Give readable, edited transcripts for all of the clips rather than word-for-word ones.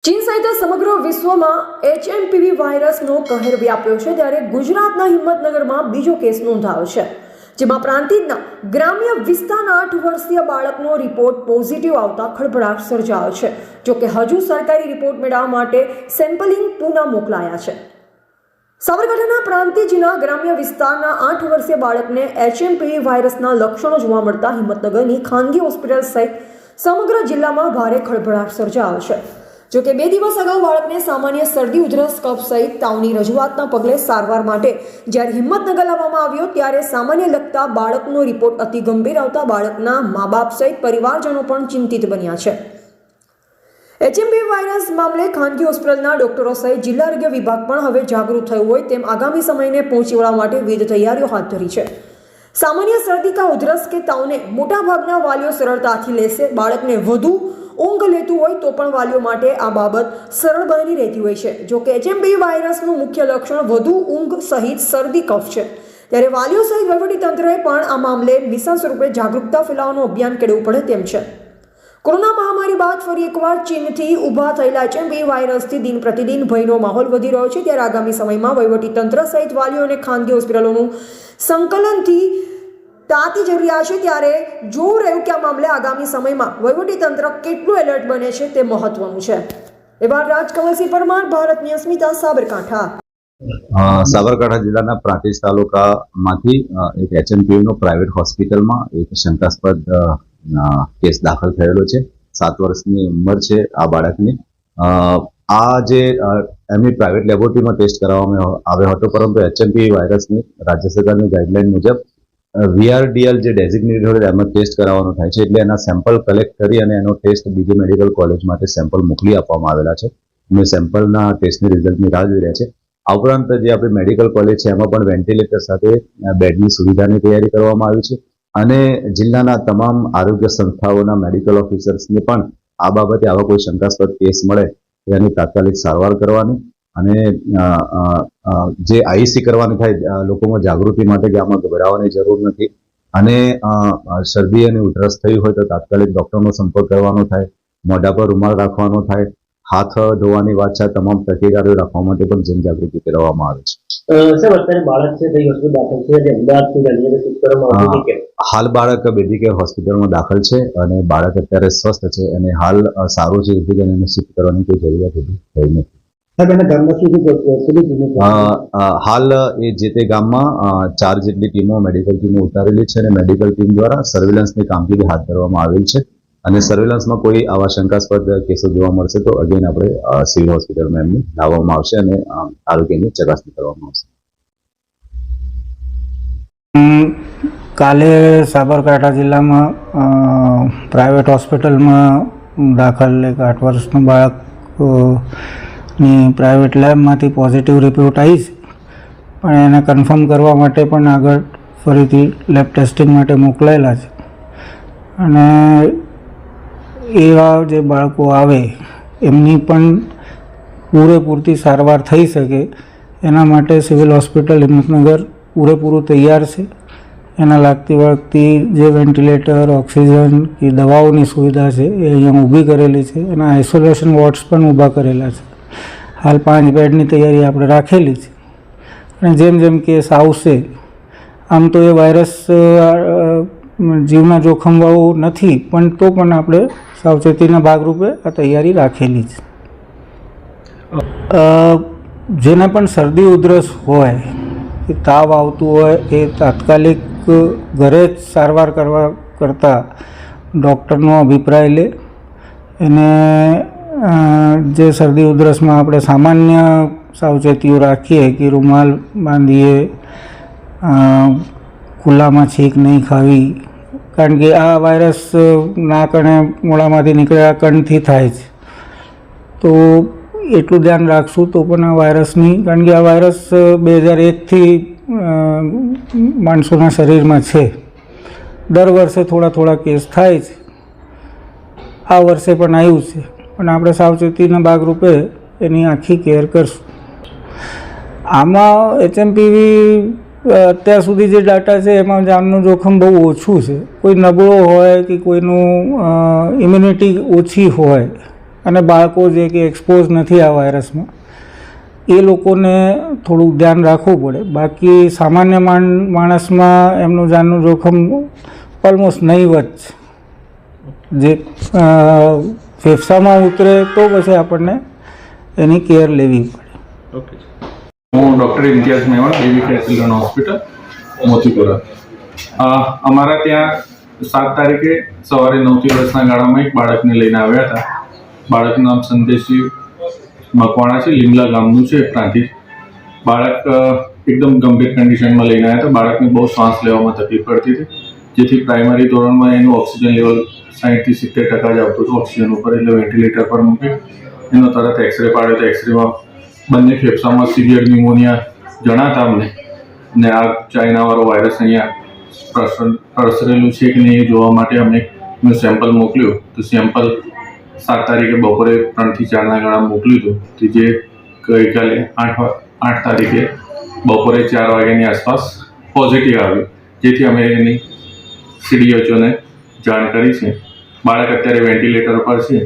ચીન સહિત સમગ્ર વિશ્વમાં HMPV વાયરસનો કહેર વ્યાપ્યો છે ત્યારે ગુજરાતના હિંમતનગરમાં બીજો કેસ નોંધાયો છે, જેમાં પ્રાંતિજના ગ્રામ્ય વિસ્તારના 8 વર્ષીય બાળકનો રિપોર્ટ પોઝિટિવ આવતા ખળભળાટ સર્જાયો છે। જોકે હજુ સરકારી રિપોર્ટ મેળવવા માટે સેમ્પલિંગ પુના મોકલાયા છે। સાબરકાંઠાના પ્રાંતિજના ગ્રામ્ય વિસ્તારના 8 વર્ષીય બાળકને HMPV વાયરસના લક્ષણો જોવા મળતા હિંમતનગરની ખાનગી હોસ્પિટલ સહિત સમગ્ર જિલ્લામાં ભારે ખળભળાટ સર્જાયો છે। જોકે 2 દિવસ અગાઉ બાળકને સામાન્ય શરદી, ઉધરસ, કફ સહિત તાવની રજૂઆતના પગલે સારવાર માટે જ્યારે હિંમતનગર લાવવામાં આવ્યો ત્યારે સામાન્ય લગતા બાળકનો રિપોર્ટ અતિ ગંભીર આવતા બાળકના મા-બાપ સહિત પરિવારજનો પણ ચિંતિત બન્યા છે। HMPV વાયરસ મામલે ખાનગી હોસ્પિટલના ડોક્ટરો સહિત જિલ્લા આરોગ્ય વિભાગ પણ હવે જાગૃત થયું હોય તેમ આગામી સમયને પહોંચી વળવા માટે વિવિધ તૈયારીઓ હાથ ધરી છે। સામાન્ય શરદી કા ઉધરસ કે તાવને મોટાભાગના વાલીઓ સરળતાથી લેશે। બાળકને વધુ ઊંઘ લેતું હોય તો પણ વાલીઓ માટે આ બાબત સરળ બની રહેતી હોય છે। જો કે HMPV વાયરસનું મુખ્ય લક્ષણ વધુ ઊંઘ સહિત શરદી, કફ છે, ત્યારે વાલીઓ સહિત વહીવટીતંત્રએ પણ આ મામલે મિશન સ્વરૂપે જાગૃતતા ફેલાવવાનું અભિયાન કેળવવું પડે તેમ છે। કોરોના મહામારી બાદ ફરી એકવાર ચીનથી ઊભા થયેલા HMPV વાયરસથી દિન પ્રતિદિન ભયનો માહોલ વધી રહ્યો છે, ત્યારે આગામી સમયમાં વહીવટીતંત્ર સહિત વાલીઓ અને ખાનગી હોસ્પિટલોનું સંકલનથી તાતી જરૂરિયાત છે। ત્યારે જોવું રહ્યું કે આ મામલે આગામી સમયમાં વહીવટીતંત્ર કેટલું એલર્ટ બને છે તે મહત્વનું છે। એવા રાજકમલસિંહ પરમાર, ભારતની અસ્મિતા, સાબરકાંઠા। સાબરકાંઠા જિલ્લાના પ્રાંતિજ તાલુકામાંથી એક HMPVનો પ્રાઇવેટ હોસ્પિટલમાં એક શંકાસ્પદ કેસ દાખલ થયેલો છે। 7 વર્ષની ઉંમર છે આ બાળકની। આ જે એમની પ્રાઇવેટ લેબોરેટરીમાં ટેસ્ટ કરાવવામાં આવ્યો હતો, પરંતુ HMPV વાયરસની રાજ્ય સરકારની ગાઈડલાઈન મુજબ VRDL જે ડેઝિગ્નેટેડ હોય એમાં ટેસ્ટ કરાવવાનો થાય છે, એટલે એના સેમ્પલ કલેક્ટ કરી અને એનો ટેસ્ટ બીજી મેડિકલ કોલેજ માટે સેમ્પલ મોકલી આપવામાં આવેલા છે અને સેમ્પલના ટેસ્ટની રિઝલ્ટની રાહ જોઈ રહ્યા છે। આ ઉપરાંત જે આપણી મેડિકલ કોલેજ છે એમાં પણ વેન્ટિલેટર સાથે બેડની સુવિધાની તૈયારી કરવામાં આવી છે અને જિલ્લાના તમામ આરોગ્ય સંસ્થાઓના મેડિકલ ઓફિસર્સને પણ આ બાબતે આવા કોઈ શંકાસ્પદ કેસ મળે તો એની તાત્કાલિક સારવાર કરવાની અને જે IEC કરવાની થાય લોકોમાં જાગૃતિ માટે કે આમાં ગભરાવાની જરૂર નથી અને શરદી અને ઉધરસ થઈ હોય તો તાત્કાલિક ડૉક્ટરનો સંપર્ક કરવાનો થાય, મોઢા પર રૂમાલ રાખવાનો થાય, હાથ ધોવાની વાત છે, તમામ તકેદારીઓ રાખવા માટે પણ જનજાગૃતિ કરવામાં આવે છે। સર, અત્યારે બાળક છે તે હોસ્પિટલ દાખલ છે, જે અમદાવાદથી ગાંધીનગર શિફ્ટ કરવામાં આવ્યું છે। હાલ બાળક બેબી હોસ્પિટલમાં દાખલ છે અને બાળક અત્યારે સ્વસ્થ છે અને હાલ સારું છે, જેથી કરીને એને શિફ્ટ કરવાની કોઈ જરૂરિયાત ઊભી થઈ નથી। હાલ એ જે તે ગામમાં 4 જેટલી ટીમો, મેડિકલ ટીમો ઉતારેલી છે અને મેડિકલ ટીમ દ્વારા સર્વેલન્સની કામગીરી હાથ ધરવામાં આવેલ છે અને સર્વેલન્સમાં કોઈ આવા શંકાસ્પદ કેસો જોવા મળશે તો અગેન આપણે સિવિલ હોસ્પિટલમાં એમને લાવવામાં આવશે અને આરોગ્યની ચકાસણી કરવામાં આવશે। કાલે સાબરકાંઠા જિલ્લામાં પ્રાઇવેટ હોસ્પિટલમાં દાખલ એક 8 વર્ષનું બાળક ની પ્રાઇવેટ લેબમાંથી પોઝિટિવ રિપોર્ટ આવી છે, પણ એને કન્ફર્મ કરવા માટે પણ આગળ ફરીથી લેબ ટેસ્ટિંગ માટે મોકલાયેલા છે અને એવા જે બાળકો આવે એમની પણ પૂરેપૂરતી સારવાર થઈ શકે એના માટે સિવિલ હોસ્પિટલ હિંમતનગર પૂરેપૂરું તૈયાર છે। એના લાગતી જે વેન્ટિલેટર, ઓક્સિજન કે દવાઓની સુવિધા છે એ અહીંયા ઊભી કરેલી છે। એના આઇસોલેશન વોર્ડ્સ પણ ઊભા કરેલા છે। હાલ 5 બેડની તૈયારી આપણે રાખેલી છે અને જેમ જેમ કેસ આવશે, આમ તો એ વાયરસ જીવના જોખમવાળો નથી, પણ તો પણ આપણે સાવચેતીના ભાગરૂપે આ તૈયારી રાખેલી છે। જેને પણ શરદી, ઉધરસ હોય કે તાવ આવતું હોય એ તાત્કાલિક ઘરે જ સારવાર કરવા કરતાં ડૉક્ટરનો અભિપ્રાય લે। એને જે શરદી ઉધરસમાં આપણે સામાન્ય સાવચેતીઓ રાખીએ કે રૂમાલ બાંધીએ, ખુલ્લામાં છીંક નહીં ખાવી, કારણ કે આ વાયરસ નાક અને મોઢામાંથી નીકળેલા કણથી થાય છે, તો એટલું ધ્યાન રાખશું તો પણ આ વાયરસની, કારણ કે આ વાયરસ 2001થી માણસોના શરીરમાં છે। દર વર્ષે થોડા કેસ થાય છે, આ વર્ષે પણ આવ્યું છે, પણ આપણે સાવચેતીના ભાગરૂપે એની આખી કેર કરશું। આમાં HMPV અત્યાર સુધી જે ડાટા છે એમાં જાનનું જોખમ બહુ ઓછું છે। કોઈ નબળો હોય કે કોઈનું ઇમ્યુનિટી ઓછી હોય અને બાળકો જે કે એક્સપોઝ નથી આ વાયરસમાં, એ લોકોને થોડુંક ધ્યાન રાખવું પડે. બાકી સામાન્ય માણસમાં એમનું જાનનું જોખમ ઓલમોસ્ટ નહીવત છે. જે ફેફસામાં ઉતરે તો પછી આપણને એની કેર લેવી પડે. ઓકે, હું doctor Imtiyaz Mevan, baby care children hospital, Motipura. અમારા ત્યાં 7 તારીખે સવારે 9 થી 10ના ગાળામાં એક બાળકને લઈને આવ્યા હતા. બાળકનું નામ સંદેશજી મકવાણા છે, લીમલા ગામનું છે, પ્રાંતિજ. બાળક એકદમ ગંભીર કન્ડિશનમાં લઈને આવ્યા હતા. બાળકને બહુ શ્વાસ લેવામાં તકલીફ પડતી હતી, જેથી પ્રાઇમરી ધોરણમાં એનું ઓક્સિજન લેવલ 60 થી 70% જ આવતું હતું ઓક્સિજન ઉપર, એટલે વેન્ટિલેટર પર મૂકી એનો તરત એક્સરે પાડ્યો. તો એક્સરેમાં બંને ફેફસામાં સિવિયર ન્યુમોનિયા જણાતા અમને, ને આ ચાઇનાવાળો વાયરસ અહીંયા પ્રસરેલું છે કે નહીં એ જોવા માટે અમે સેમ્પલ મોકલ્યું. તો સેમ્પલ 7 તારીખે બપોરે 3 થી 4ના ગાળા મોકલ્યું હતું, જે ગઈકાલે 8 તારીખે બપોરે 4 વાગ્યાની આસપાસ પોઝિટિવ આવ્યું, જેથી અમે એની CDHOને જાણ કરી છે. બાળક અત્યારે વેન્ટિલેટર પર છે.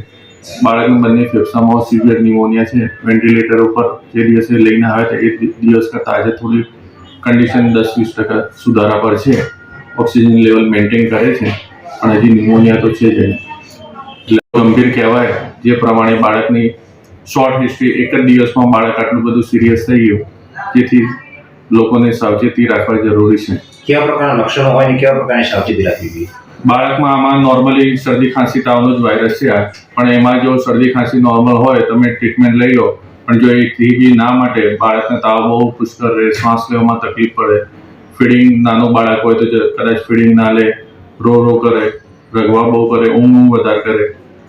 બાળકના બંને ફેફસામાં સિવિયર ન્યુમોનિયા છે. વેન્ટિલેટર ઉપર જે દિવસે લઈને આવ્યા હતા એ દિવસ કરતાં આજે થોડી કન્ડિશન 10-20% સુધારા પર છે. ઓક્સિજન લેવલ મેન્ટેન કરે છે, પણ હજી ન્યુમોનિયા તો છે જ. એટલે ગંભીર કહેવાય, જે પ્રમાણે બાળકની શોર્ટ હિસ્ટ્રી, એક જ દિવસમાં બાળક આટલું બધું સિરિયસ થઈ ગયું, જેથી લોકોને સાવચેતી રાખવા જરૂરી છે. કેવા પ્રકારના લક્ષણો હોય ને કેવા પ્રકારની સાવચેતી રાખવી જોઈએ? બાળકમાં આમાં નોર્મલી શરદી ખાંસી તાવનો જ વાયરસ છે આ, પણ એમાં જો શરદી ખાંસી નોર્મલ હોય તમે ટ્રીટમેન્ટ લઈ લો, પણ જો એથી બી ના માટે બાળકને તાવ બહુ પુષ્કળ રહે, શ્વાસ લેવામાં તકલીફ પડે, ફીડિંગ નાનું બાળક હોય તો કદાચ ફીડિંગ ના લે, રો કરે, રગવા બહુ કરે, ઊંઘ વધારે કરે,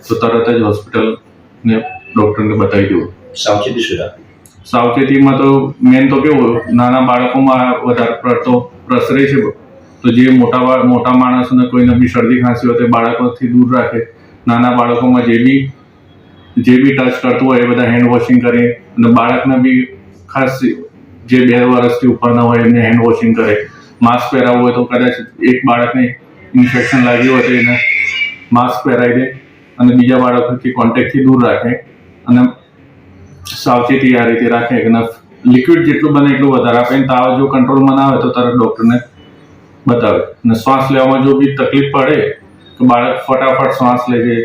તો તરત જ હોસ્પિટલને ડૉક્ટરને બતાવી દેવું. સાવચેતી શું રાખવી? સાવચેતીમાં તો મેન તો કેવું, નાના બાળકોમાં વધારે પડતો પ્રસરે છે, તો જે મોટા માણસોને કોઈને બી શરદી ખાંસી હોય તે બાળકોથી દૂર રાખે. નાના બાળકોમાં જે બી ટચ કરતું હોય એ બધા હેન્ડ વોશિંગ કરે, અને બાળકને બી ખાસ જે 2 વર્ષથી ઉપરના હોય એમને હેન્ડ વોશિંગ કરે. માસ્ક પહેરાવવું હોય તો કદાચ એક બાળકને ઇન્ફેક્શન લાગ્યું હોય તો એને માસ્ક પહેરાવી દે, અને બીજા બાળકોથી કોન્ટેક્ટથી દૂર રાખે, અને સાવચેતી આ રીતે રાખે કે લિક્વિડ જેટલું બને એટલું વધારે આપે. તાવ જો કંટ્રોલમાં ના આવે તો તરત ડૉક્ટરને બતાવે. અને શ્વાસ લેવામાં જો બી તકલીફ પડે તો બાળક ફટાફટ શ્વાસ લે છે,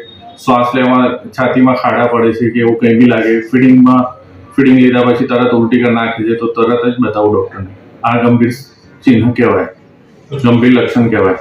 શ્વાસ લેવામાં છાતીમાં ખાડા પડે છે કે એવું કંઈ બી લાગે, ફીડિંગ લીધા પછી તરત ઉલટી કરી નાખે છે, તો તરત જ બતાવું ડૉક્ટરને. આ ગંભીર ચિહ્ન કહેવાય, ગંભીર લક્ષણ કહેવાય.